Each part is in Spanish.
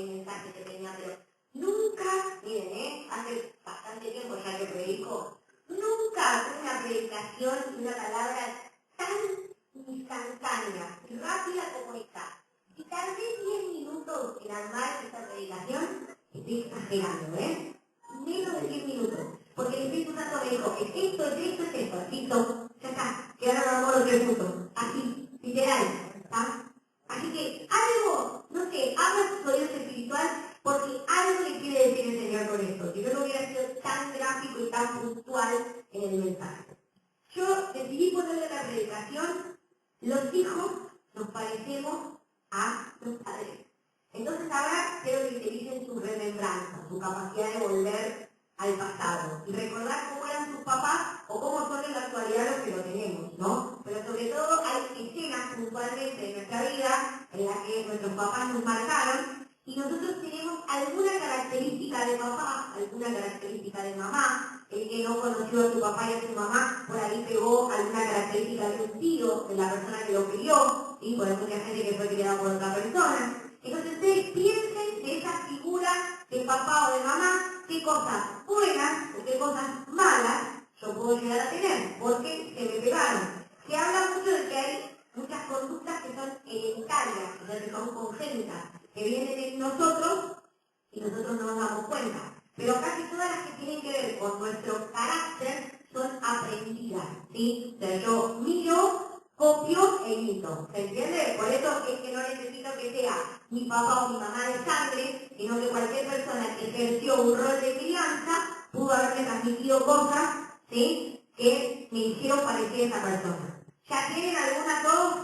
el mensaje que tenía, pero nunca, miren, hace bastante tiempo ya que predico, nunca una predicación y una palabra tan instantánea y rápida como esta. Si tardé 10 minutos en armar esta predicación, estoy exagerando, menos de 10 minutos. Porque el Espíritu Santo me dijo, es esto, listo, ya está, que ahora vamos a los 3 puntos. Así, literal, ¿está? Así que algo, no sé, abra sus oídos espiritual porque algo le quiere decir el Señor con esto. Si yo no hubiera sido tan gráfico y tan puntual en el mensaje. Yo decidí ponerle la predicación, los hijos nos parecemos a los padres. Entonces ahora quiero que utilicen su remembranza, su capacidad de volver al pasado y recordar cómo eran sus papás o cómo son en la actualidad los que lo tenemos, ¿no? Pero sobre todo hay escenas puntualmente en nuestra vida en las que nuestros papás nos marcaron y nosotros tenemos alguna característica de papá, alguna característica de mamá. El que no conoció a su papá y a su mamá, por ahí pegó alguna característica de un tío, de la persona que lo crió, y por eso hay gente que fue criada por otra persona. Entonces ustedes piensen de esa figura de papá o de mamá, qué cosas buenas o qué cosas malas yo puedo llegar a tener, porque se me pegaron. Se habla mucho de que hay muchas conductas que son hereditarias, o sea, que son congénitas, que vienen en nosotros y nosotros no nos damos cuenta. Pero casi todas las que tienen que ver con nuestro carácter son aprendidas, ¿sí? O sea, yo miro, copio e imito, ¿se entiende? Por eso es que no necesito que sea mi papá o mi mamá de sangre, sino que cualquier persona que ejerció un rol de crianza pudo haberme transmitido cosas, ¿sí?, que me hicieron parecer esa persona. ¿Ya tienen alguna todos?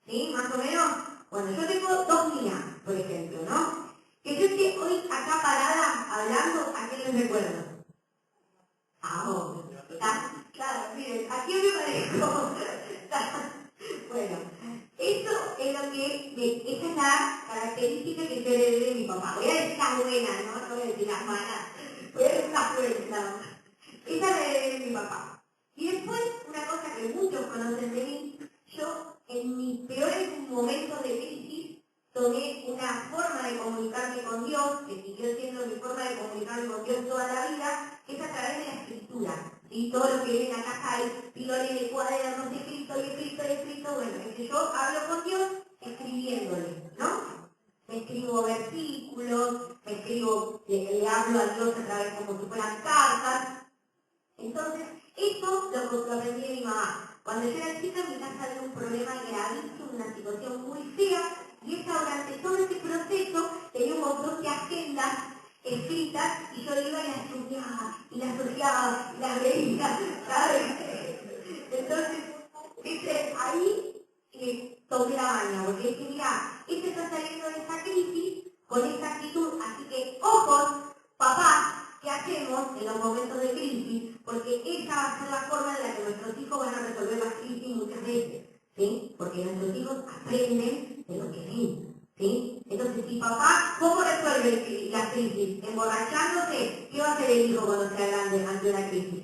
¿Sí? ¿Más o menos? Bueno, yo tengo 2 mías, por ejemplo, ¿no? Que yo esté hoy acá parada hablando, ¿a qué les recuerdo? A vos. Claro, miren, ¿a quién me parezco? Bueno, eso es lo que, esa es la característica que yo heredé de mi papá. Voy a decir las buenas, ¿no? No voy a decir las malas. Voy a decir las buenas, nada más. Esa la heredé de mi papá. Y después, una cosa que muchos conocen de mí, yo en mis peores momentos de crisis tomé una forma de comunicarme con Dios, que siguió siendo mi forma de comunicarme con Dios toda la vida, que es a través de la escritura. ¿Sí? Todo lo que ven acá hay pilones de cuadernos escritos y escrito, bueno, es que yo hablo con Dios escribiéndole, ¿no? Me escribo versículos, le hablo a Dios a través como si fueran cartas. Entonces, eso lo aprendí de mi mamá. Cuando yo era chica, en mi casa había un problema gravísimo, una situación muy fea, y ella durante todo ese proceso tenía un montón de agendas escritas, y yo iba y las estudiaba, y las asociaba, y las leía, ¿sabes? Entonces, ahí tomé la baña, porque dije, mira, este está saliendo de esta crisis con esta actitud, así que, ojos, papá, ¿qué hacemos en los momentos de crisis? Porque esa va a ser la forma en la que nuestros hijos van a resolver las crisis muchas veces, ¿sí? Porque nuestros hijos aprenden de lo que ven, ¿sí? Entonces, si papá, ¿cómo resuelve la crisis? Emborrachándose, ¿qué va a hacer el hijo cuando sea grande ante una crisis?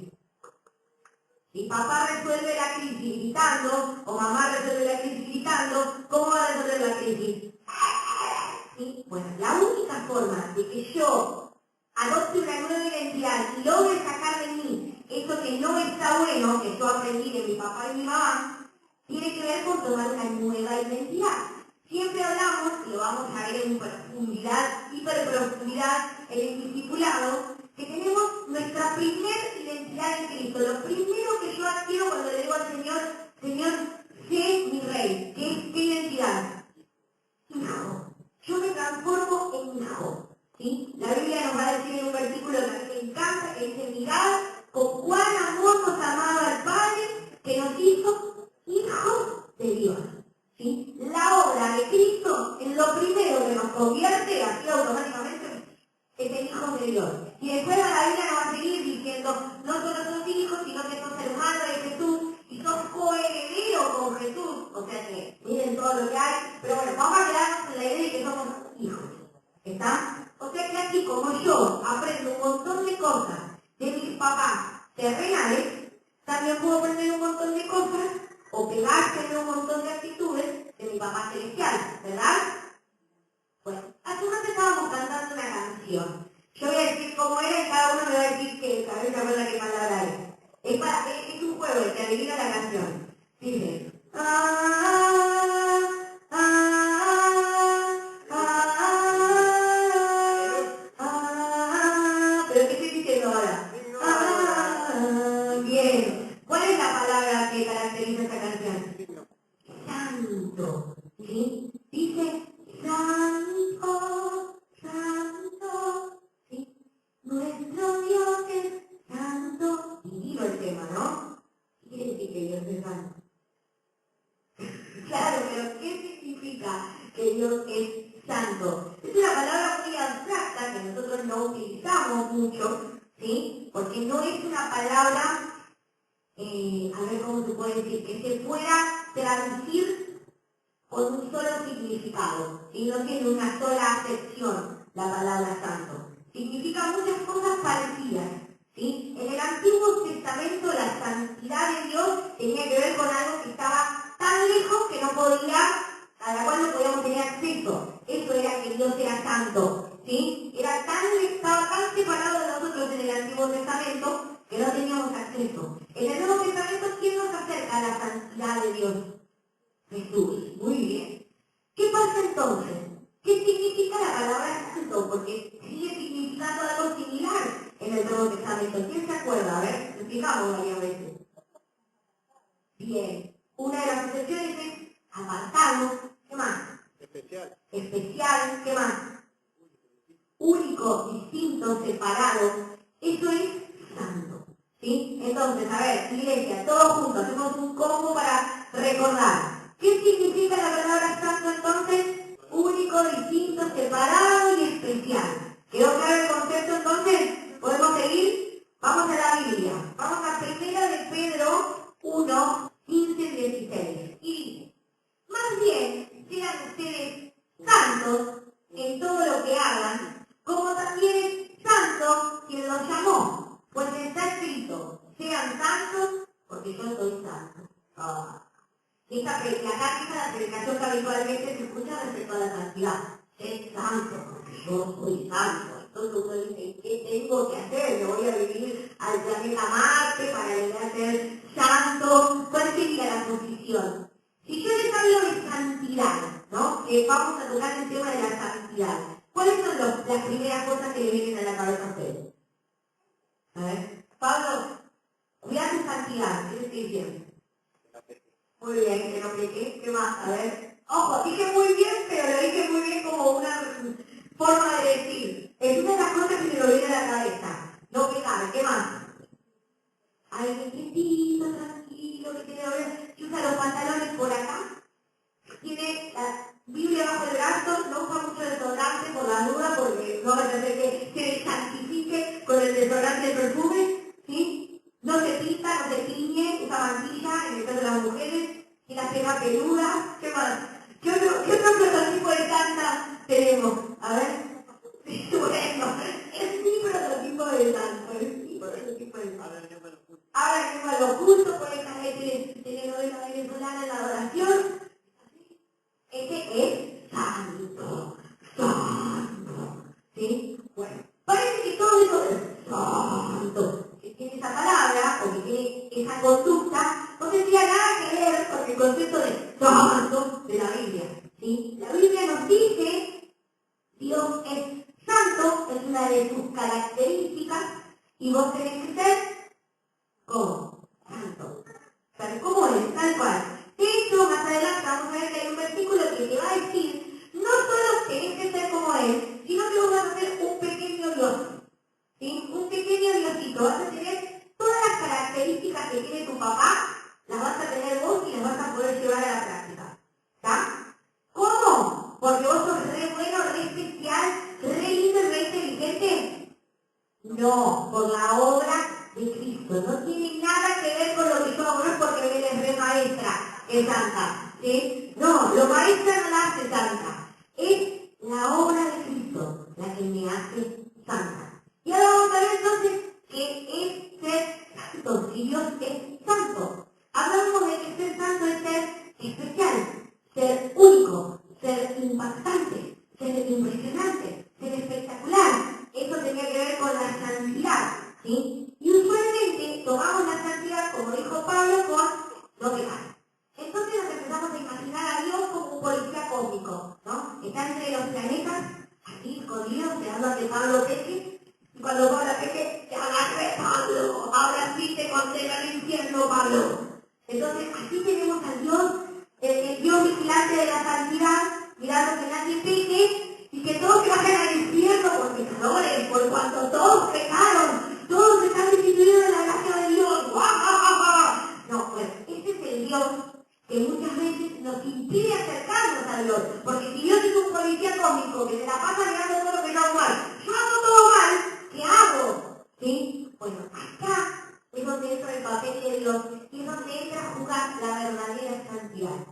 Si papá resuelve la crisis gritando, o mamá resuelve la crisis gritando, ¿cómo va a resolver la crisis? ¿Sí? Bueno, la única forma de que yo adopte una nueva identidad y logre sacar de mí eso que no está bueno, que yo aprendí de mi papá y mi mamá, tiene que ver con tomar una nueva identidad. Siempre hablamos, y lo vamos a ver en profundidad, hiperprofundidad, en el discipulado, que tenemos nuestra primera identidad en Cristo. Lo primero que yo adquiero cuando le digo al Señor, Señor, sé mi Rey. ¿Qué identidad? Hijo. Yo me transformo en hijo. ¿Sí? La Biblia nos va a decir en un versículo que a mí me encanta, que dice, mirad con cuán amor nos ha amado al Padre, que nos hizo hijos de Dios. ¿Sí? La obra de Cristo es lo primero que nos convierte así automáticamente en hijos de Dios. Y después la Biblia nos va a seguir diciendo, no solo sos hijos, sino que sos hermano de Jesús y sos coheredero con Jesús. O sea que miren todo lo que hay, pero bueno, vamos a quedarnos en la idea de que somos hijos. ¿Está? O sea que así como yo aprendo un montón de cosas de mis papás terrenales, también puedo aprender un montón de cosas o pegarse un montón de actitudes de mi papá celestial, ¿verdad? Bueno, Hace un rato estábamos cantando una canción. Yo voy a decir cómo era y cada uno me va a decir que a ver se acuerda qué palabra es. Es un juego, el que adivina la canción. Dice. ¿Pero qué estoy diciendo ahora? Bien. ¿Cuál es la palabra que caracteriza esta canción? Santo. ¿Sí? Dice santo, santo. ¿Sí? Nuestro Dios es santo. Y digo el tema, ¿no? ¿Qué quiere decir que Dios es santo? Claro, pero ¿qué significa que Dios es santo? Es una palabra muy abstracta que nosotros no utilizamos mucho, ¿sí? Porque no es una palabra, a ver cómo se puede decir, que se pueda traducir con un solo significado, y no tiene una sola acepción la palabra santo. Significa muchas cosas parecidas, ¿sí? En el Antiguo Testamento la santidad de Dios tenía que ver con algo que estaba tan lejos que no podía, a la cual no podíamos tener acceso. Eso era que Dios era santo, ¿sí? Estaba tan separado de nosotros en el Antiguo Testamento que no teníamos acceso. En el Nuevo Testamento, ¿quién nos acerca a la santidad de Dios? Jesús. Muy bien. ¿Qué pasa entonces? ¿Qué significa la palabra santo? Porque sigue significando algo similar en el Nuevo Testamento. ¿Quién se acuerda? A ver, lo fijamos varias veces. Bien. Una de las excepciones es apartado. ¿Qué más? Especial. Especial. ¿Qué más? Único, distinto, separado. Eso es santo. ¿Sí? Entonces, a ver, iglesia, todos juntos, hacemos un combo para recordar. ¿Qué significa la palabra santo entonces? Único, distinto, separado y especial. ¿Quedó claro el concepto entonces? ¿Podemos seguir? Vamos a la Biblia. Vamos a 1 de Pedro 1, 15 y 16. Y dice, más bien, sean ustedes santos en todo lo que hagan, como también es santo quien los llamó. Pues está escrito, sean santos porque yo soy santo. La táctica, la predicación que habitualmente se escucha respecto a la santidad. Sé santo, porque yo soy santo. Entonces uno dice, ¿qué tengo que hacer? ¿Me voy a vivir al planeta Marte para llegar a ser santo? ¿Cuál sería la posición? Si yo les hablo de santidad, ¿no? Vamos a tocar el tema de la santidad. ¿Cuáles son las primeras cosas que le vienen a la cabeza a ustedes? A ver, Pablo, cuida tu santidad, ¿qué te estoy diciendo? Muy bien, que no pequé. ¿Qué más? A ver. Ojo, dije muy bien, pero lo dije muy bien como una forma de decir. Es una de las cosas que se me viene a la cabeza. No pecar. ¿Qué más? Ay, quietito, tranquilo, que tiene que usa los pantalones por acá. Tiene la Biblia bajo el brazo, no usa mucho desodorante por la duda, porque no va a tener que se santifique con el desodorante del perfume, ¿sí? No se pinta, no se tiñe, usa mantilla en el caso de las mujeres, y la cena peluda. ¿Qué más? ¿Qué otro prototipo de santa tenemos? A ver. Bueno, es mi prototipo de santo, es mi prototipo de santo. Ahora que va lo justo por esta telenovela venezolana en la adoración, ese es santo, santo, ¿sí? Bueno, parece que todo eso es santo, que tiene esa palabra o que tiene esa conducta, no tendría nada que ver con el concepto de santo de la Biblia, ¿sí? La Biblia nos dice, Dios es santo, es una de sus características, y vos tenés que ser, ¿cómo? Santo. ¿Pero cómo es? Tal cual. De hecho, más adelante vamos a ver que hay un versículo que te va a decir, no solo tenés que ser como Él, sino que vos vas a ser un pequeño Dios, ¿sí? Un pequeño Diosito. Vas a tener todas las características que tiene tu papá, las vas a tener vos y las vas a poder llevar a la práctica. ¿Está? ¿Cómo? Porque vos sos re bueno, re especial, re lindo y re inteligente. No, por la obra de Cristo. No tiene nada que ver con lo que somos, no es porque Él es re maestra, es santa, ¿sí? No, lo maestra no la hace santa. Es la obra de Cristo la que me hace santa. Y ahora vamos a ver entonces qué es ser santo, si Dios es santo. Hablamos de que ser santo es ser especial, ser único, ser impactante, ser impresionante. ¿sí? Y usualmente tomamos la santidad, como dijo Pablo, con no pecar. Entonces nos empezamos a imaginar a Dios como un policía cósmico, ¿no? Está entre los planetas, aquí escondido, esperando a que Pablo peque. Y cuando Pablo peque, te agarré, Pablo, ahora sí te condena al infierno, Pablo. Entonces, aquí tenemos al Dios, el Dios vigilante de la santidad, mirando que nadie peque y que todos se vayan al infierno por pecadores, por cuanto todos pecaron, todos están destituidos de la gracia de Dios. ¡Guau, guau, guau, guau! No, pues, ese es el Dios que muchas veces nos impide acercarnos a Dios, porque si Dios es un policía cósmico que se la pasa mirando todo lo que yo hago mal, yo hago todo mal, ¿qué hago? ¿Sí? Bueno, acá es donde entra el papel de Dios y es donde entra a jugar la verdadera santidad.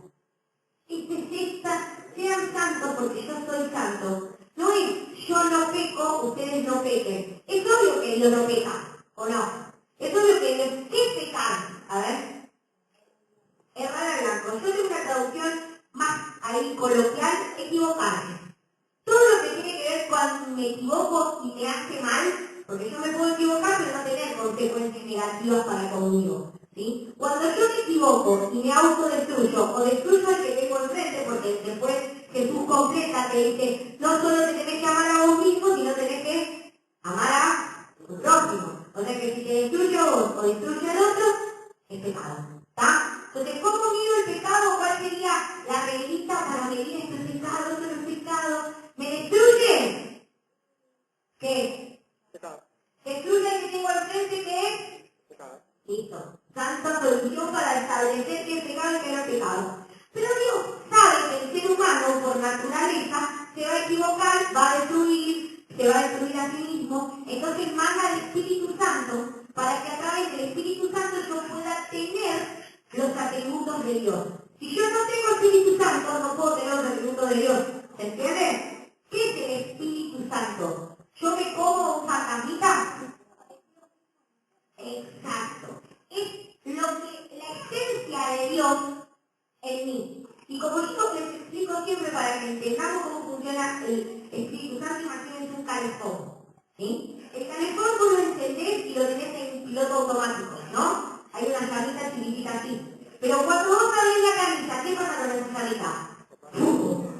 Sean santos porque yo soy santo. No es yo no peco, ustedes no pequen. Es obvio que Dios no peca, ¿o no? Es obvio que Dios, ¿qué es pecar? A ver. Errar al blanco. Yo tengo una traducción más ahí coloquial, equivocarme. Todo lo que tiene que ver cuando me equivoco y me hace mal, porque yo me puedo equivocar pero no tener consecuencias negativas para conmigo, ¿sí? Cuando yo me equivoco y me autodestruyo o destruyo al que tengo enfrente, porque después Jesús completa que dice, no solo te tenés que amar a vos mismo, sino tenés que amar a tu prójimo. O sea que si te destruyo vos o destruyo al otro, es pecado. ¿Está? Entonces, ¿cómo mido el pecado? ¿Cuál sería la reglita para medir esto es pecado, esto no es pecado? ¿Me destruye? ¿Qué? Pecado. ¿Destruye el que tengo al frente? ¿Qué es? Pecado. Listo. Santa solución para establecer qué es pecado y qué no es pecado. Pero Dios sabe que el ser humano, por naturaleza, se va a equivocar, va a destruir, se va a destruir a sí mismo. Entonces manda al Espíritu Santo para que a través del Espíritu Santo yo pueda tener los atributos de Dios. Si yo no tengo Espíritu Santo, no puedo tener los atributos de Dios. ¿Se entiende? ¿Qué es el Espíritu Santo? ¿Yo me como un fantasmita? Exacto. Es lo que la esencia de Dios en mí. Y como yo les explico siempre para que entendamos cómo funciona el Espíritu Santo, imagínense un calefón. ¿Sí? El calefón vos lo encendés y lo tenés en piloto automático, ¿no? Hay una llamita chiquitita así. Pero cuando vos abrís la camisa, ¿qué pasa con esa llamita?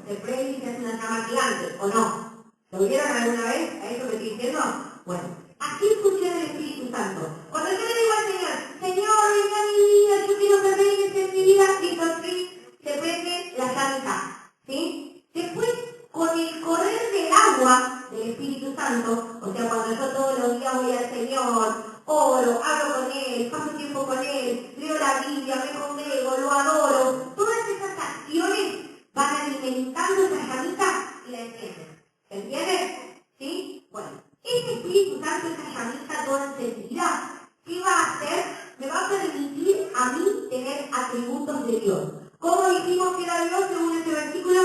Se prende y se hace una llama gigante, ¿o no? ¿Lo vieron alguna vez a eso que estoy diciendo? Bueno, así funciona el Espíritu Santo. Cuando yo le digo al Señor, Señor, venga a mi vida, yo quiero que reines en mi vida, listo, sí, se prende la llamita, ¿sí? Después, con el correr del agua del Espíritu Santo, o sea, cuando yo todos los días voy al Señor, oro, hablo con Él, paso tiempo con Él, leo la Biblia, me congrego, lo adoro, todas esas acciones van alimentando esa llamita y la encienden. ¿Se entiende? ¿Sí? Bueno, ese Espíritu Santo, esa llamita toda encendida, ¿qué va a hacer? Me va a permitir a mí tener atributos de Dios. ¿Cómo dijimos que era Dios según este versículo?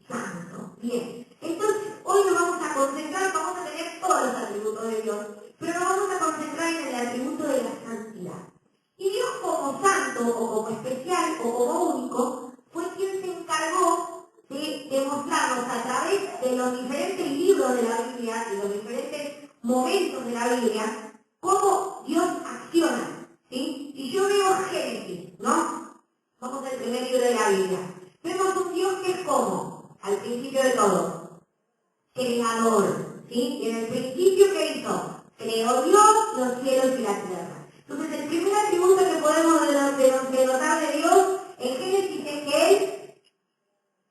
Santo. Bien. Entonces, hoy nos vamos a concentrar, vamos a tener todos los atributos de Dios, pero nos vamos a concentrar en el atributo de la santidad. Y Dios como santo, o como especial, o como único, fue quien se encargó de demostrarnos a través de los diferentes libros de la Biblia y los diferentes momentos de la Biblia, cómo Dios acciona. ¿Sí? Si yo veo Génesis, ¿no? Vamos al primer libro de la Biblia. Vemos un Dios que es como, al principio de todo, creador, ¿sí? Y en el principio, ¿qué hizo? Creó Dios los cielos y la tierra. Entonces, el primer atributo que podemos denotar de Dios en Génesis es que Él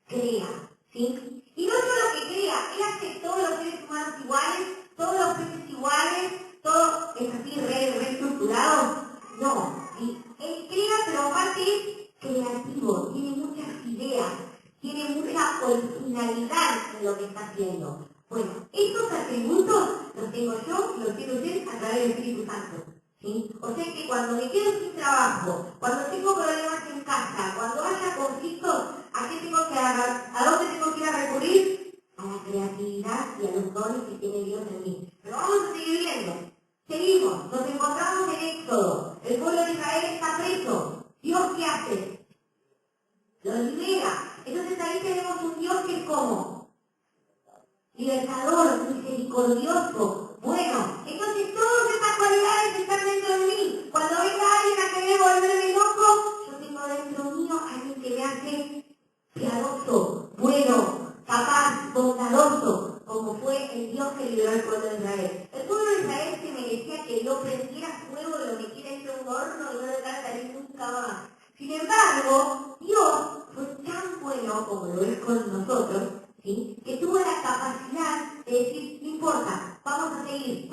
crea, ¿sí? Y no solo que crea, Él hace todos los seres humanos iguales, todos los peces iguales, todo es así reestructurado. No, ¿sí? Él crea, pero aparte es creativo, tiene muchas ideas, tiene mucha originalidad en lo que está haciendo. Bueno, estos atributos los tengo yo y los tiene usted a través del Espíritu Santo. ¿Sí? O sea que cuando me quedo sin trabajo, cuando tengo problemas en casa, cuando haya conflictos, ¿a qué tengo que agarrar? ¿A dónde tengo que ir a recurrir? A la creatividad y a los dones que tiene Dios en mí. Pero vamos a seguir viendo. Seguimos, nos encontramos en Éxodo. El pueblo de Israel está preso. ¿Dios qué hace? Lo libera. Entonces ahí tenemos un Dios que es como libertador, misericordioso. Bueno, entonces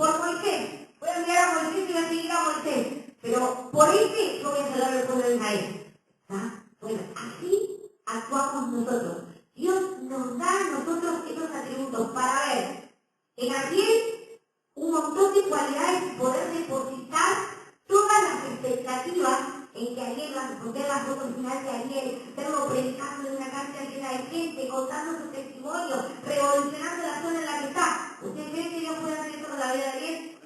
por Moisés. Voy a enviar a Moisés y voy a seguir a Moisés. Pero por ese yo voy a salvar al pueblo de Israel. ¿Ah? Bueno, así actuamos nosotros. Dios nos da a nosotros estos atributos para ver en aquel un montón de cualidades y poder depositar todas las expectativas en que ayer ver la foto final de ayer, verlo predicando en una cancha llena de gente, contando su testimonio, revolucionando la zona en la que está. ¿Ustedes creen que Dios puede hacer eso con la vida de alguien?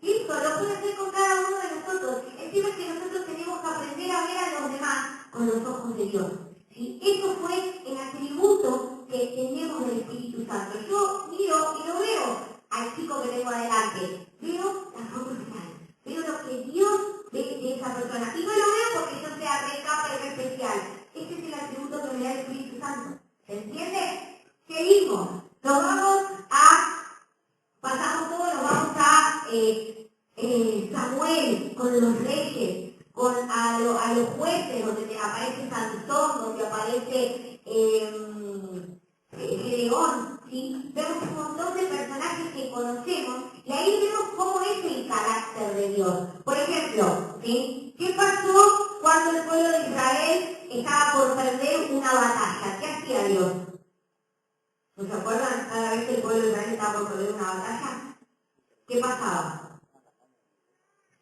Listo, lo puede hacer con cada uno de nosotros. El tema es que nosotros tenemos que aprender a ver a los demás con los ojos de Dios. ¿Sí? Eso fue el atributo que tenemos del Espíritu Santo. Yo miro y lo veo al chico que tengo adelante. Veo la foto final. Veo lo que Dios ve de esa persona. Y no lo veo porque yo sea re capa y re especial. Ese es el atributo que me da el Espíritu Santo. ¿Se entiende? Seguimos. Nos vamos a... Pasamos todo, nos vamos a Samuel con los reyes, a los jueces, donde aparece Sansón, donde aparece Gedeón, ¿sí? Vemos un montón de personajes que conocemos y ahí vemos cómo es el carácter de Dios. Por ejemplo, ¿sí? ¿Qué pasó cuando el pueblo de Israel estaba por perder una batalla? ¿Qué hacía Dios? ¿No se acuerdan cada vez que el pueblo de Israel estaba por perder una batalla? ¿Qué pasaba?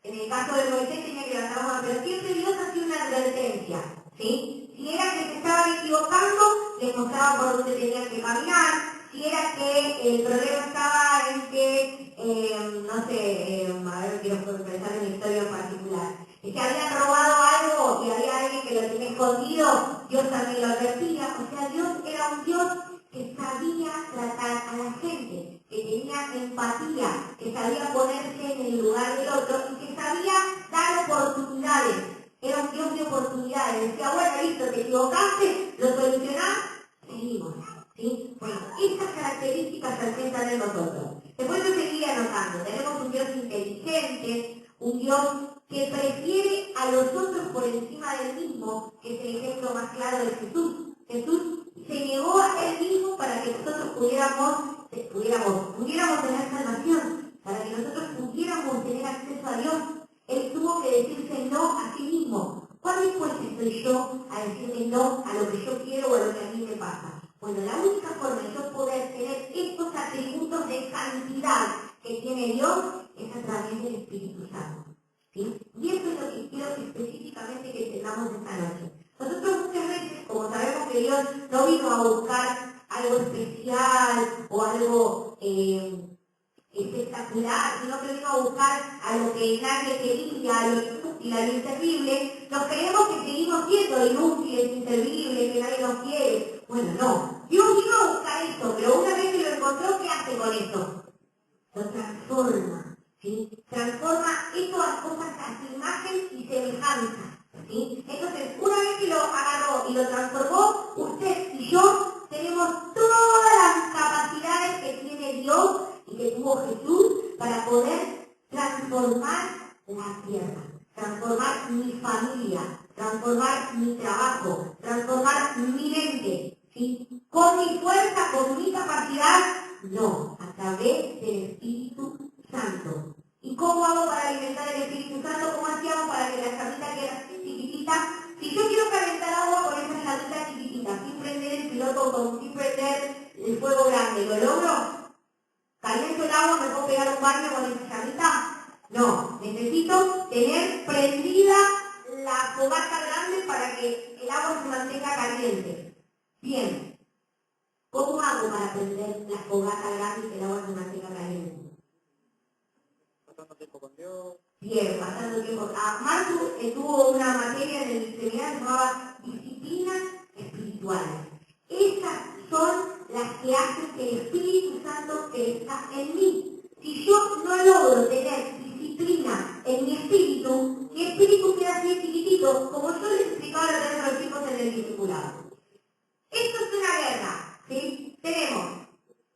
En el caso de Moisés tenía que levantar una, pero siempre Dios hacía una advertencia, ¿sí? Si era que se estaban equivocando, les mostraba por dónde tenían que caminar. Si era que el problema estaba en que, a ver, quiero pensar en una historia en particular. Es que habían robado algo y había alguien que lo tenía escondido, Dios también lo advertía. O sea, Dios era un Dios que sabía tratar a la gente, que tenía empatía, que sabía ponerse en el lugar del otro y que sabía dar oportunidades. Era un Dios de oportunidades. Decía, bueno, listo, te equivocaste, lo solucionás, seguimos. ¿Sí? Bueno, estas características se asientan en nosotros. Después yo seguiría anotando. Tenemos un Dios inteligente, un Dios que prefiere a los otros por encima del mismo, que es el ejemplo más claro de Jesús. Jesús se negó a él mismo para que nosotros pudiéramos tener salvación, para que nosotros pudiéramos tener acceso a Dios. Él tuvo que decirse no a sí mismo. ¿Cuál después estoy yo a decirle no a lo que yo quiero o a lo que a mí me pasa? Bueno, la única forma de yo poder tener estos atributos de santidad que tiene Dios es a través del Espíritu Santo. ¿Sí? Y eso es lo que quiero específicamente que entendamos esta noche. Nosotros muchas veces, como sabemos que Dios no vino a buscar algo especial o algo espectacular, sino que vino a buscar a lo que nadie quería, a lo inútil, a lo inservible, nos creemos que seguimos siendo inútiles, inservibles, que nadie nos quiere. Bueno, no. Dios vino a buscar esto, pero una vez que lo encontró, ¿qué hace con esto? Lo transforma, ¿sí? Transforma esto a cosas a su imagen y semejanza, ¿sí? Entonces, una vez que lo agarró y lo transformó, usted y yo tenemos todas las capacidades que tiene Dios y que tuvo Jesús para poder transformar la tierra, transformar mi familia, transformar mi trabajo, transformar mi mente, ¿sí? Con mi fuerza, con mi capacidad, no, a través del Espíritu Santo. ¿Y cómo hago para alimentar el Espíritu Santo? ¿Cómo hacíamos para que la llamita quede chiquitita? Si yo quiero calentar agua con esa llamita chiquitita, sin prender el piloto, sin prender el fuego grande, ¿lo logro? ¿Caliento el agua? ¿Me puedo pegar un baño con esa llamita? No, necesito tener prendida la fogata grande para que el agua se mantenga caliente. Bien. ¿Cómo hago para prender la fogata grande y que el agua se mantenga caliente? Pasando tiempo con Dios. Bien, pasando tiempo. Martu tuvo una materia en el seminario que se llamaba disciplinas espirituales. Esas son las que hacen que el Espíritu Santo que está en mí. Si yo no logro tener disciplina en mi espíritu queda así chiquitito, como yo les explicaba a los chicos en el discipulado. Esto es una guerra, ¿sí? Tenemos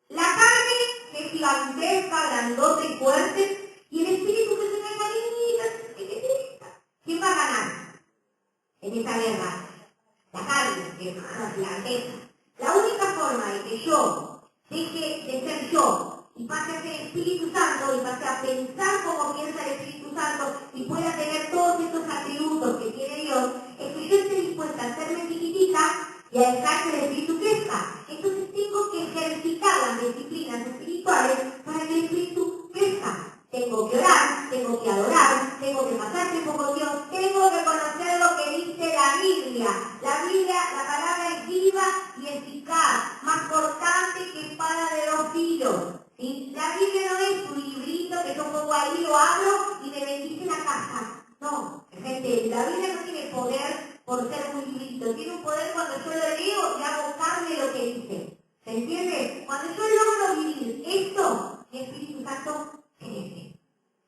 la carne, que es gigantesca, grandota y fuerte, y el espíritu que es una carnita chiquitita. ¿Quién va a ganar en esta guerra? La carne, que es una gigantesca. La única forma de que yo deje de ser yo y pase a ser Espíritu Santo y pase a tengo que orar, tengo que adorar, tengo que pasar tiempo con Dios, tengo que conocer lo que dice la Biblia. La Biblia, la palabra es viva y eficaz, más cortante que espada de dos filos. ¿Sí? La Biblia no es un librito que yo pongo ahí, lo abro y me bendice la casa. No, gente, la Biblia no tiene poder por ser un librito, tiene un poder cuando yo lo leo y hago carne lo que dice. ¿Se entiende? Cuando yo logro vivir esto, mi Espíritu Santo crece.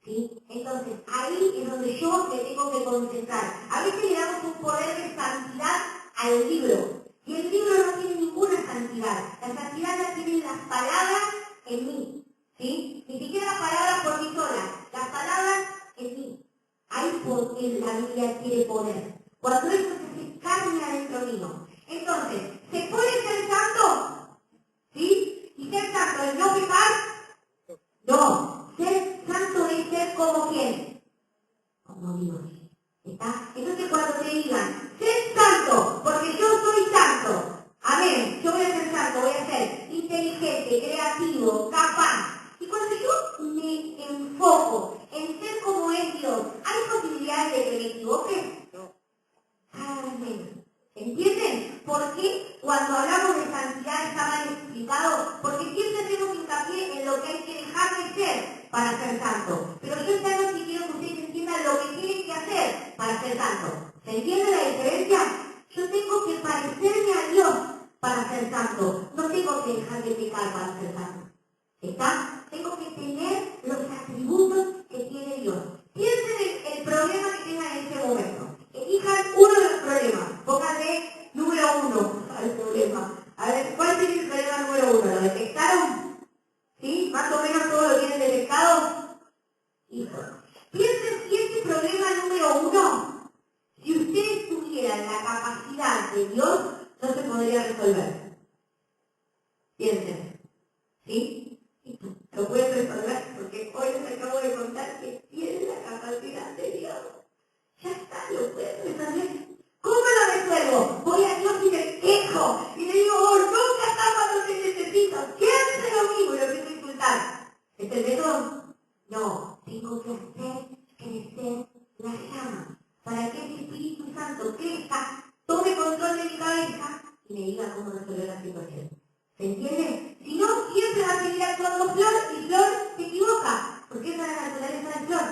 ¿Sí? Entonces, ahí es donde yo me tengo que concentrar. A veces le damos un poder de santidad al libro. Y el libro no tiene ninguna santidad. La santidad la tienen las palabras en mí. ¿Sí? Ni siquiera las palabras por mí sola. Las palabras en mí. Ahí porque la Biblia tiene poder. Cuando eso se hace carne adentro mío. Entonces, ¿se puede ser santo? ¿Sí? ¿Y ser santo es no pecar? No. Ser santo es ser como quién. Como Dios. ¿Está? Entonces cuando te digan, ser santo, porque yo soy santo. Amén. Yo voy a ser santo, voy a ser inteligente, creativo, capaz. Y cuando yo me enfoco en ser como es Dios, ¿hay posibilidades de que me equivoque? Amén. ¿Entienden? ¿Por qué cuando hablamos de santidad está mal explicado? Porque siempre hacemos hincapié en lo que hay que dejar de ser para ser santo. Pero yo esta noche quiero que ustedes entiendan lo que tienen que hacer para ser santo. ¿Se entiende la diferencia? Yo tengo que parecerme a Dios para ser santo. No tengo que dejar de pecar para ser santo. ¿Está? Tengo que tener los atributos que tiene Dios. Piensen en el problema que tengan en ese momento. Elijan uno de los problemas. Pónganle número 1 al problema. A ver, ¿cuál es el problema número 1? ¿Lo detectaron? ¿Sí? ¿Más o menos todos lo tienen detectado? Hijo. Piensen si este problema número 1, si ustedes tuvieran la capacidad de Dios, no se podría resolver. Piensen. ¿Sí? Lo pueden resolver porque hoy les acabo de contar que tienen la capacidad de Dios. Ya está, lo pueden resolver. ¿Cómo lo resuelvo? Voy a Dios y me quejo y le digo, oh, nunca está cuando te necesito. Siempre lo mismo y lo empiezo a insultar. ¿Es el método? No, tengo que hacer crecer la llama para que el Espíritu Santo crezca, tome control de mi cabeza y me diga cómo resolver la situación. ¿Se entiende? Si no, siempre va a seguir actuando Flor y Flor se equivoca, porque esa es la naturaleza de Flor.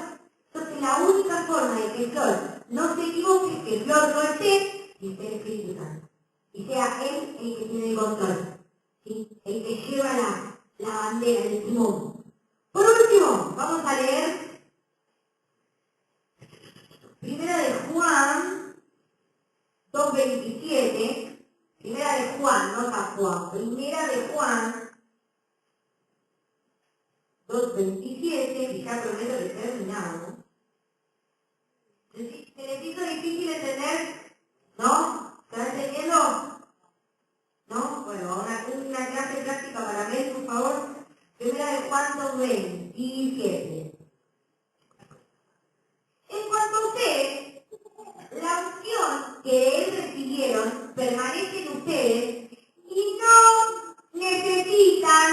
Entonces la única forma de que Flor no se equivoque es que Flor no esté y esté el Espíritu Santo. Y sea Él el que tiene el control, ¿sí? El que lleva la bandera, el timón. Por último, vamos a leer Primera de Juan 2:27. Primera de Juan, no San Juan. Primera de Juan 2:27, y ya prometo que terminamos. ¿Se les hizo difícil entender? ¿No? ¿Están entendiendo? ¿No? Bueno, una clase práctica para ver, por favor. Primera de Juan 2:27. En cuanto a ustedes, la unción que él recibieron permanece en ustedes y no necesitan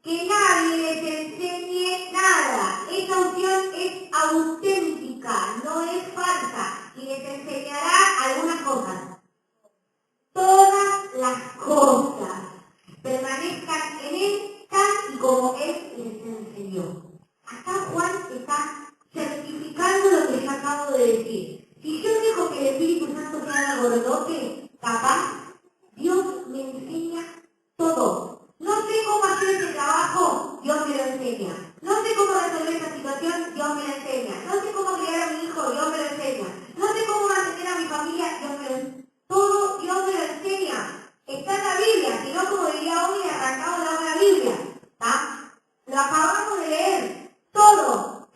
que nadie les enseñe nada. Esa unción es auténtica, no es falsa, y les enseñará algunas cosas. Todas las cosas permanezcan en él tal y como él les enseñó. Acá Juan está certificando lo que yo acabo de decir. Si yo dejo que el Espíritu Santo sea alborotote, capaz, Dios me enseña todo. No sé cómo hacer ese trabajo, Dios me lo enseña. No sé cómo resolver esta situación, Dios me lo enseña. No sé cómo criar a mi hijo, Dios me lo enseña. No sé cómo mantener a mi familia, Dios me lo enseña. Todo Dios me lo enseña. Está en la Biblia, si no, como diría hoy, arrancamos la Biblia. ¿Está? Lo acabamos de leer. Todo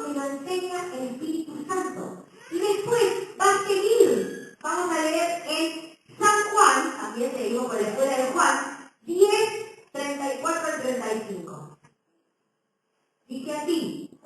me lo enseña el Espíritu Santo. Y después va a seguir. Vamos a leer en San Juan, también seguimos con la escuela de Juan, 10:34 al 35. Dice así: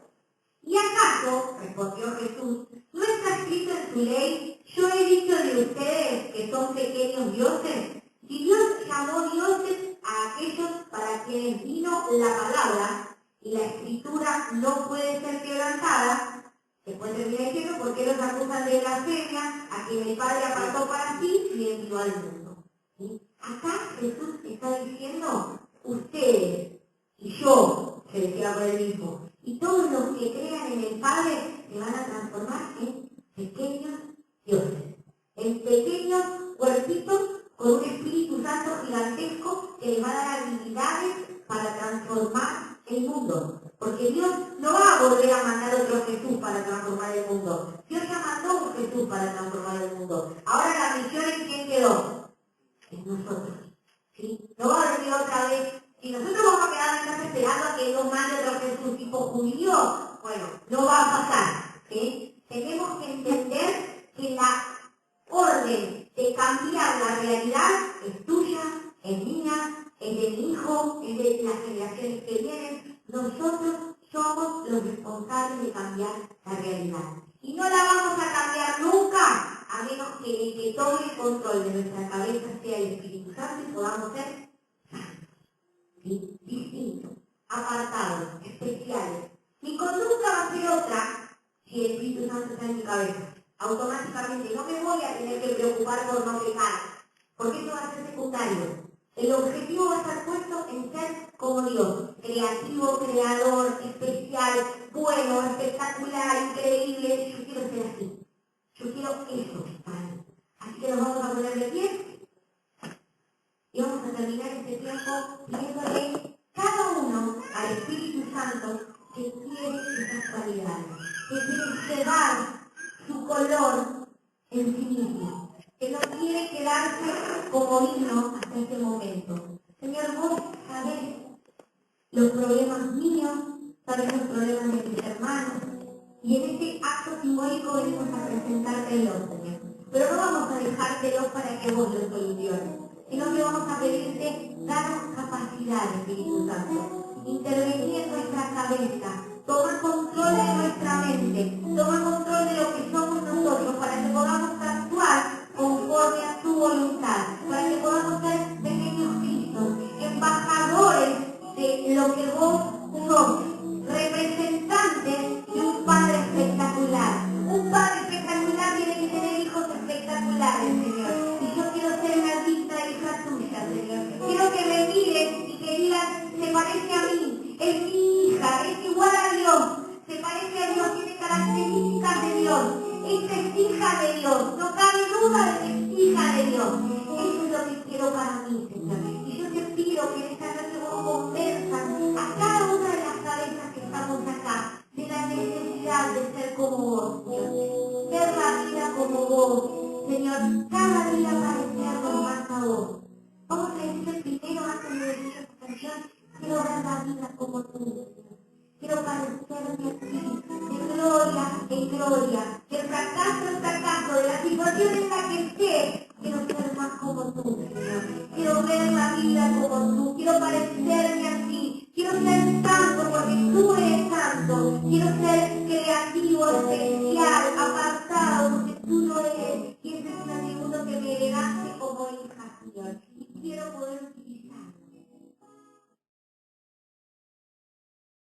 ¿y acaso, respondió Jesús, no está escrito en su ley, yo he dicho de ustedes que son pequeños dioses? Si Dios llamó dioses a aquellos para quienes vino la palabra, y la escritura no puede ser quebrantada, después termina diciendo por qué los acusan de blasfemia a quien el Padre apartó para sí y envió al mundo. ¿Sí? Acá Jesús está diciendo, ustedes y yo, se decía por el mismo, y todos los que crean en el Padre se van a transformar en pequeños dioses, en pequeños cuerpitos con un Espíritu Santo gigantesco que les va a dar habilidades para transformar el mundo. Porque Dios no va a volver a mandar otro Jesús para transformar el mundo. Dios ya mandó un Jesús para transformar el mundo. Ahora la misión es quién quedó. En nosotros. ¿Sí? No va a venir otra vez. Si nosotros vamos a quedar en casa esperando a que Dios mande otro Jesús tipo judío, bueno, no va a pasar. ¿Sí? Tenemos que entender que la orden de cambiar la realidad es tuya, es mía, es de mi hijo, es de las generaciones que vienen. Nosotros somos los responsables de cambiar la realidad. Y no la vamos a cambiar nunca, a menos que el que tome el control de nuestra cabeza sea el Espíritu Santo y podamos ser ¿sí? Distintos, apartados, especiales. Mi conducta va a ser otra si el Espíritu Santo está en mi cabeza. Automáticamente no me voy a tener que preocupar por no pecar, porque eso va a ser secundario. El objetivo va a estar puesto en ser como Dios, creativo, creador, especial, bueno, espectacular, increíble. Yo quiero ser así. Yo quiero eso para mí. Así que nos vamos a poner de pie y vamos a terminar este tiempo pidiéndole cada uno al Espíritu Santo que quiere esas cualidades, que quiere llevar su color en sí mismo, que no quiere quedarse como vino hasta este momento. Señor, vos sabés los problemas míos, sabés los problemas de mis hermanos, y en este acto simbólico venimos a presentártelos, Señor. Pero no vamos a dejártelos para que vos los soluciones, sino que vamos a pedirte, danos capacidad, Espíritu Santo, intervenir en nuestra cabeza, toma control de nuestra mente, toma control de lo que somos nosotros, para que podamos actuar conforme a tu voluntad, para que podamos ser pequeños Cristos, embajadores de lo que vos sos, representantes de un Padre espectacular. Un Padre espectacular tiene que tener hijos espectaculares, Señor. Y yo quiero ser una digna hija tuya, Señor. Quiero que me miren y que digan, se parece a mí, es mi hija, es igual a Dios, se parece a Dios, tiene características de Dios, es hija de Dios, no cabe duda de que es hija de Dios. Eso es lo que quiero para mí, Señor. Y yo te pido que en esta noche vos conversas a cada una de las cabezas que estamos acá de la necesidad de ser como vos, Señor. Ver la vida como vos, Señor. Cada día parecernos más a vos. Vamos a decir primero, antes de decir esta canción, quiero ver la vida como tú, Señor. Quiero parecerme a ti, de gloria en gloria, de fracaso en fracaso, de la situación en la que esté. Quiero ser más como tú, Señor. Quiero ver la vida como tú. Quiero parecerme